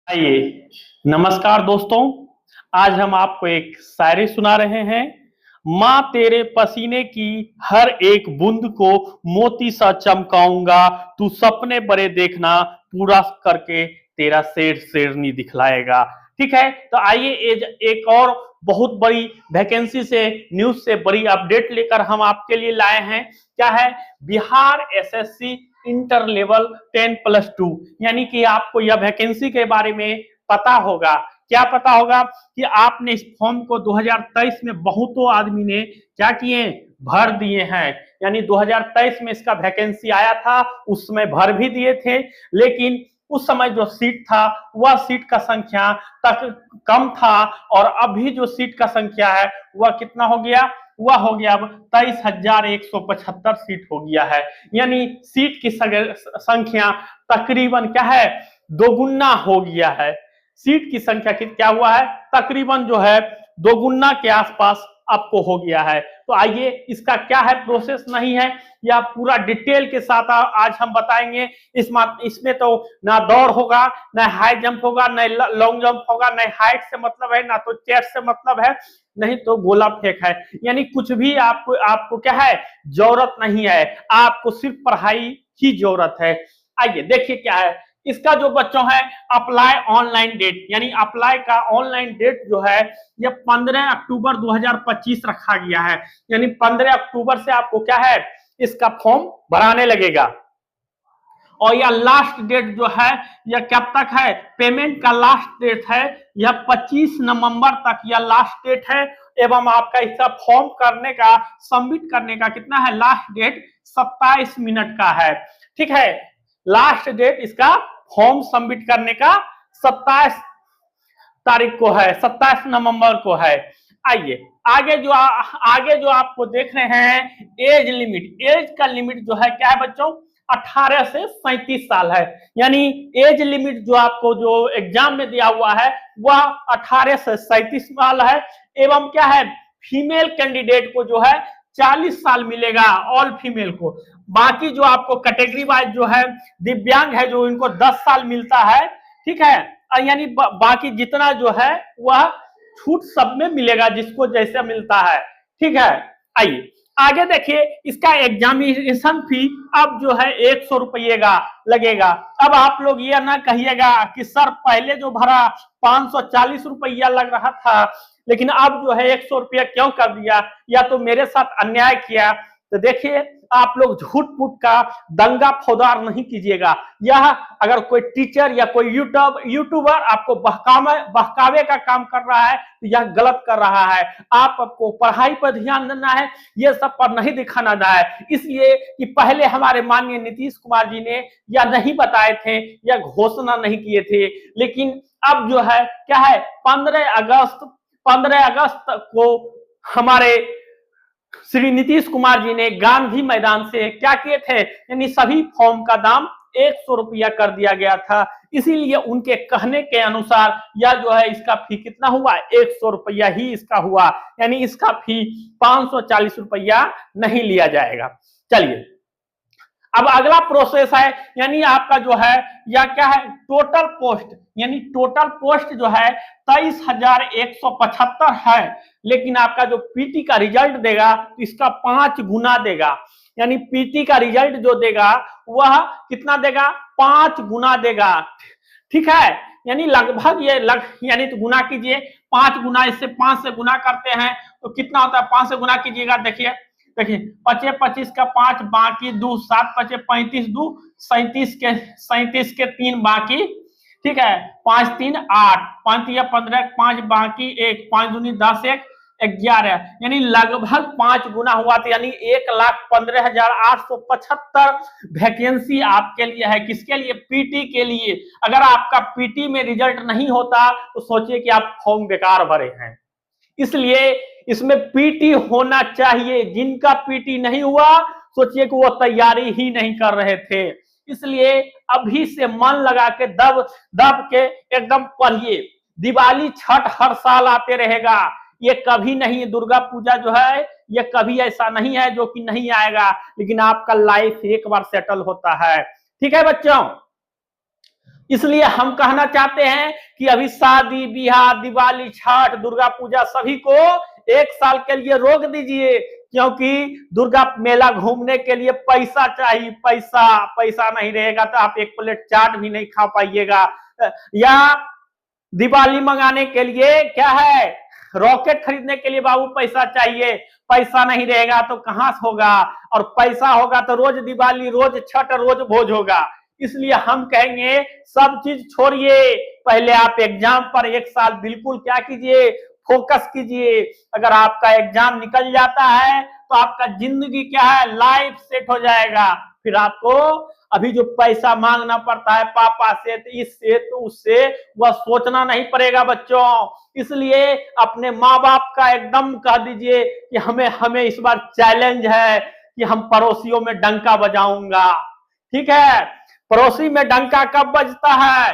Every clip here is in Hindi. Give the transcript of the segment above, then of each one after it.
आइए, नमस्कार दोस्तों। आज हम आपको एक शायरी सुना रहे हैं। माँ तेरे पसीने की हर एक बूंद को मोती सा चमकाऊंगा, तू सपने बड़े देखना, पूरा करके तेरा शेरनी दिखलाएगा। ठीक है, तो आइए एक और बहुत बड़ी वैकेंसी से न्यूज से बड़ी अपडेट लेकर हम आपके लिए लाए हैं। क्या है? बिहार एसएससी इंटर लेवल 10+2, यानी कि आपको यह वैकेंसी के बारे में पता होगा। क्या पता होगा कि आपने इस फॉर्म को 2023 में बहुतों आदमी ने क्या किए, भर दिए हैं। यानी 2023 में इसका वैकेंसी आया था, उस समय भर भी दिए थे, लेकिन उस समय जो सीट था वह सीट का संख्या तक कम था, और अभी जो सीट का संख्या है वह कितना हो गया? वह हो गया अब 23,175 सीट हो गया है। यानी सीट की संख्या तकरीबन क्या है, दोगुना हो गया है। सीट की संख्या क्या हुआ है? तकरीबन जो है दोगुना के आसपास आपको हो गया है। तो आइए, इसका क्या है प्रोसेस नहीं है, या पूरा डिटेल के साथ आज हम बताएंगे। इसमें तो ना दौड़ होगा, ना हाई जंप होगा, ना लॉन्ग जंप होगा, ना हाइट से मतलब है, ना तो चेयर से मतलब है, नहीं तो गोला फेंक है। यानी कुछ भी आपको क्या है, जरूरत नहीं है। आपको सिर्फ पढ़ाई की जरूरत है। आइए देखिए क्या है इसका जो बच्चों है अप्लाई ऑनलाइन डेट, यानी अप्लाई का ऑनलाइन डेट जो है ये 15 अक्टूबर 2025 रखा गया है। यानी 15 अक्टूबर से आपको क्या है, इसका फॉर्म भराने लगेगा। और यह लास्ट डेट जो है यह कब तक है? पेमेंट का लास्ट डेट है यह 25 नवंबर तक यह लास्ट डेट है। एवं आपका इसका फॉर्म करने का, सबमिट करने का कितना है लास्ट डेट? 27 मिनट का है। ठीक है, लास्ट डेट इसका फॉर्म सबमिट करने का 27 तारीख को है, 27 नवंबर को है। आइए आगे जो आपको देख रहे हैं एज लिमिट, एज का लिमिट जो है क्या है बच्चों? 18 से 37 साल है। यानी एज लिमिट जो आपको जो एग्जाम में दिया हुआ है वह 18 से 37 साल है। एवं क्या है, फीमेल कैंडिडेट को जो है 40 साल मिलेगा, ऑल फीमेल को। बाकी जो आपको कैटेगरी वाइज जो है दिव्यांग है जो इनको 10 साल मिलता है। ठीक है, यानी बाकी जितना जो है वह छूट सब में मिलेगा, जिसको जैसा मिलता है। ठीक है, आइए आगे देखिए इसका एग्जामिनेशन फी अब जो है 100 रुपये का लगेगा। अब आप लोग ये ना कहिएगा कि सर पहले जो भरा 540 रुपया लग रहा था, लेकिन अब जो है 100 रुपया क्यों कर दिया, या तो मेरे साथ अन्याय किया। तो देखिए, आप लोग झूठ मूठ का दंगा फौदार नहीं कीजिएगा। यह अगर कोई टीचर या कोई यूट्यूबर आपको बहकावे का काम कर रहा है तो यह गलत कर रहा है। आपको पढ़ाई पर ध्यान देना है, यह सब पर नहीं दिखाना है। इसलिए कि पहले हमारे माननीय नीतीश कुमार जी ने यह नहीं बताए थे, यह घोषणा नहीं किए थे, लेकिन अब जो है क्या है, 15 अगस्त को हमारे श्री नीतीश कुमार जी ने गांधी मैदान से क्या किए थे, यानी सभी फॉर्म का दाम 100 रुपया कर दिया गया था। इसीलिए उनके कहने के अनुसार यह जो है इसका फी कितना हुआ? 100 रुपया ही इसका हुआ। यानी इसका फी 540 रुपया नहीं लिया जाएगा। चलिए अब अगला प्रोसेस है, यानी आपका जो है या क्या है, टोटल पोस्ट। यानी टोटल पोस्ट जो है 23,175 है, लेकिन आपका जो पीटी का रिजल्ट देगा तो इसका 5 गुना देगा। यानी पीटी का रिजल्ट जो देगा वह कितना देगा? 5 गुना देगा। ठीक है, यानी लगभग यानी तो गुना कीजिए, 5 गुना, इससे 5 से गुना करते हैं तो कितना होता है? 5 से गुना कीजिएगा, देखिए 25 का 5 बाकी 2, 7 5 35, 2 37 के 3 बाकी। ठीक है, 5 3 8, 5 या 15, 5 बाकी 1, 5 दूनी 10, 1 11, यानी लगभग 5 गुना हुआ। तो यानी 1,15,875 वैकेंसी आपके लिए है। किसके लिए? पीटी के लिए। अगर आपका पीटी में रिजल्ट नहीं होता तो सोचिए कि आप फॉर्म बेकार भरे हैं। इसलिए इसमें पीटी होना चाहिए। जिनका पीटी नहीं हुआ सोचिए कि वो तैयारी ही नहीं कर रहे थे। इसलिए अभी से मन लगा के दब के एकदम पढ़िए। दिवाली छठ हर साल आते रहेगा, ये कभी नहीं, दुर्गा पूजा जो है ये कभी ऐसा नहीं है जो कि नहीं आएगा, लेकिन आपका लाइफ एक बार सेटल होता है। ठीक है बच्चों, इसलिए हम कहना चाहते हैं कि अभी शादी ब्याह, दिवाली, छठ, दुर्गा पूजा सभी को 1 साल के लिए रोक दीजिए, क्योंकि दुर्गा मेला घूमने के लिए पैसा चाहिए। पैसा पैसा नहीं रहेगा तो आप एक प्लेट चाट भी नहीं खा पाइएगा। या दिवाली मंगाने के लिए क्या है, रॉकेट खरीदने के लिए बाबू पैसा चाहिए। पैसा नहीं रहेगा तो कहां से होगा, और पैसा होगा तो रोज दिवाली, रोज छठ, रोज भोज होगा। इसलिए हम कहेंगे सब चीज छोड़िए, पहले आप एग्जाम पर 1 साल बिल्कुल क्या कीजिए, फोकस कीजिए। अगर आपका एग्जाम निकल जाता है तो आपका जिंदगी क्या है, लाइफ सेट हो जाएगा। फिर आपको अभी जो पैसा मांगना पड़ता है पापा से, तो इससे तो उससे, वह सोचना नहीं पड़ेगा बच्चों। इसलिए अपने माँ बाप का एकदम कह दीजिए कि हमें इस बार चैलेंज है कि हम पड़ोसियों में डंका बजाऊंगा। ठीक है, पड़ोसी में डंका कब बजता है,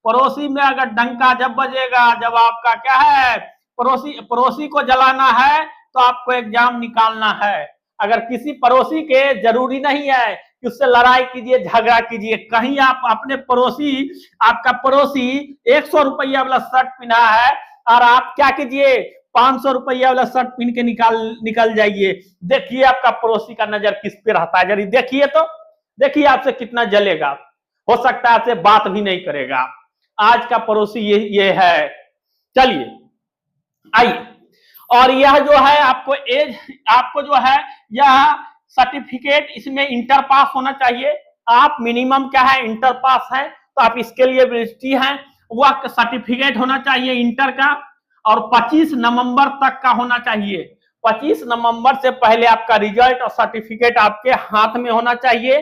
पड़ोसी में अगर डंका जब बजेगा जब आपका क्या है, पड़ोसी को जलाना है तो आपको एग्जाम निकालना है। अगर किसी पड़ोसी के, जरूरी नहीं है कि उससे लड़ाई कीजिए, झगड़ा कीजिए। कहीं आप अपने पड़ोसी, आपका पड़ोसी 100 रुपया वाला शर्ट पहना है और आप क्या कीजिए, 500 रुपया वाला शर्ट पहन के निकल जाइए। देखिए आपका पड़ोसी का नजर किस पे रहता है, जरा देखिए तो, देखिए आपसे कितना जलेगा। हो सकता है आपसे बात भी नहीं करेगा। आज का पड़ोसी ये है। चलिए आइए, और यह जो है आपको जो है यह सर्टिफिकेट, इसमें इंटर पास होना चाहिए। आप मिनिमम क्या है, इंटर पास है तो आप इसके लिए एलिजिबिलिटी हैं। वह सर्टिफिकेट होना चाहिए इंटर का, और 25 नवंबर तक का होना चाहिए। 25 नवंबर से पहले आपका रिजल्ट और सर्टिफिकेट आपके हाथ में होना चाहिए।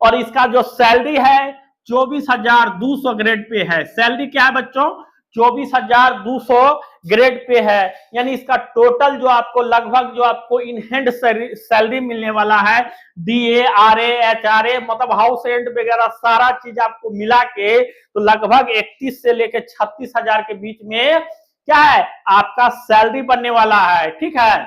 और इसका जो सैलरी है 24,200 ग्रेड पे है। सैलरी क्या है बच्चों, 24,200 ग्रेड पे है। यानी इसका टोटल जो आपको लगभग जो आपको इन हैंड सैलरी मिलने वाला है, DA, RA, HRA, मतलब हाउस रेंट वगैरह सारा चीज आपको मिला के तो लगभग 31 से लेकर 36,000 के बीच में क्या है, आपका सैलरी बनने वाला है। ठीक है,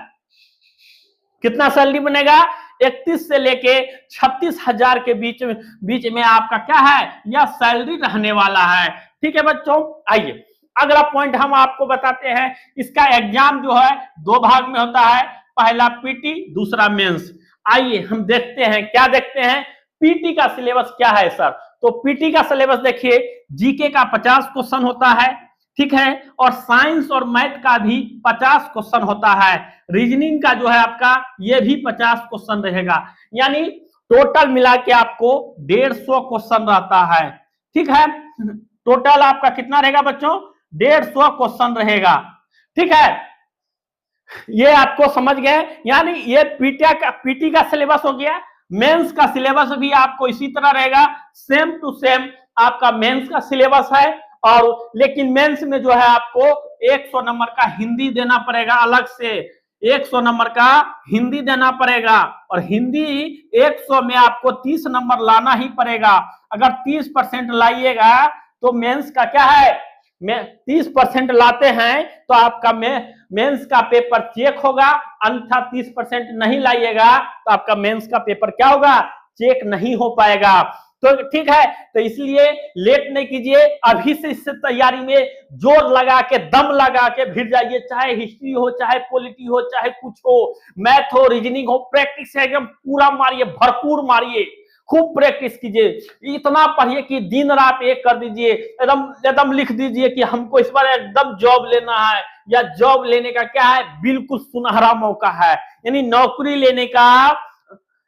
कितना सैलरी बनेगा, 31 से लेके 36,000 के बीच में आपका क्या है, यह सैलरी रहने वाला है। ठीक है बच्चों, आइए अगला पॉइंट हम आपको बताते हैं। इसका एग्जाम जो है 2 भाग में होता है, पहला पीटी, दूसरा मेंस। आइए हम देखते हैं, क्या देखते हैं, पीटी का सिलेबस क्या है सर। तो पीटी का सिलेबस देखिए, जीके का 50 क्वेश्चन होता है, ठीक है, और साइंस और मैथ का भी 50 क्वेश्चन होता है। रीजनिंग का जो है आपका ये भी 50 क्वेश्चन रहेगा। यानी टोटल मिला के आपको 150 क्वेश्चन रहता है। ठीक है, टोटल आपका कितना रहेगा बच्चों, 150 क्वेश्चन रहेगा। ठीक है, ये आपको समझ गए। यानी ये पीटी का सिलेबस हो गया। मेंस का सिलेबस भी आपको इसी तरह रहेगा, सेम टू सेम आपका मेंस का सिलेबस है। और लेकिन मेंस में जो है आपको 100 नंबर का हिंदी देना पड़ेगा अलग से, 100 नंबर का हिंदी देना पड़ेगा। और हिंदी 100 में आपको 30 नंबर लाना ही पड़ेगा। अगर 30% लाइएगा तो मेंस का क्या है, 30% लाते हैं तो आपका मेंस का पेपर चेक होगा, अन्यथा 30% नहीं लाइएगा तो आपका मेंस का पेपर क्या होगा, चेक नहीं हो पाएगा। तो ठीक है, तो इसलिए लेट नहीं कीजिए, अभी से इससे तैयारी में जोर लगा के, दम लगा के भिड़ जाइए। चाहे हिस्ट्री हो, चाहे पॉलिटी हो, चाहे कुछ हो, मैथ हो, रीजनिंग हो, प्रैक्टिस एकदम पूरा मारिए, भरपूर मारिए, खूब प्रैक्टिस कीजिए। इतना पढ़िए कि दिन रात एक कर दीजिए, एकदम लिख दीजिए कि हमको इस बार एकदम जॉब लेना है, या जॉब लेने का क्या है, बिल्कुल सुनहरा मौका है। यानी नौकरी लेने का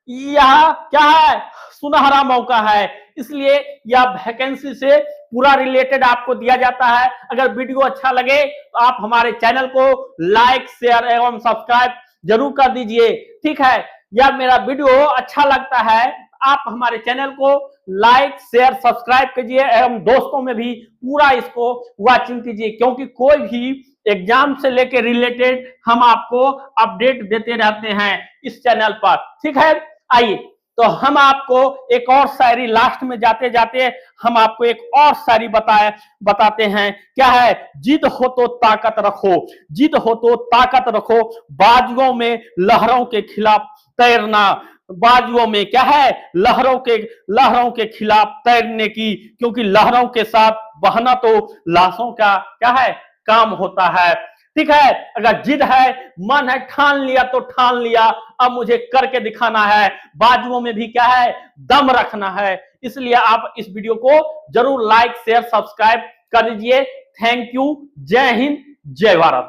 यह क्या है, सुनहरा मौका है। इसलिए यह वैकेंसी से पूरा रिलेटेड आपको दिया जाता है। अगर वीडियो अच्छा लगे तो आप हमारे चैनल को लाइक, शेयर एवं सब्सक्राइब जरूर कर दीजिए। ठीक है, यह मेरा वीडियो अच्छा लगता है आप हमारे चैनल को लाइक, शेयर, सब्सक्राइब कीजिए एवं दोस्तों में भी पूरा इसको वॉचिंग कीजिए, क्योंकि कोई भी एग्जाम से लेकर रिलेटेड हम आपको अपडेट देते रहते हैं इस चैनल पर। ठीक है, आइए तो हम आपको एक और शायरी लास्ट में जाते जाते हम आपको एक और शायरी बताते हैं। क्या है, जिद हो तो ताकत रखो, जिद हो तो ताकत रखो, बाजुओं में लहरों के खिलाफ तैरना, बाजुओं में क्या है, लहरों के खिलाफ तैरने की, क्योंकि लहरों के साथ बहना तो लाशों का क्या है, काम होता है। ठीक है, अगर जिद है, मन है, ठान लिया तो ठान लिया, अब मुझे करके दिखाना है, बाजुओं में भी क्या है, दम रखना है। इसलिए आप इस वीडियो को जरूर लाइक शेयर सब्सक्राइब कर दीजिए। Thank you. जय हिंद, जय भारत।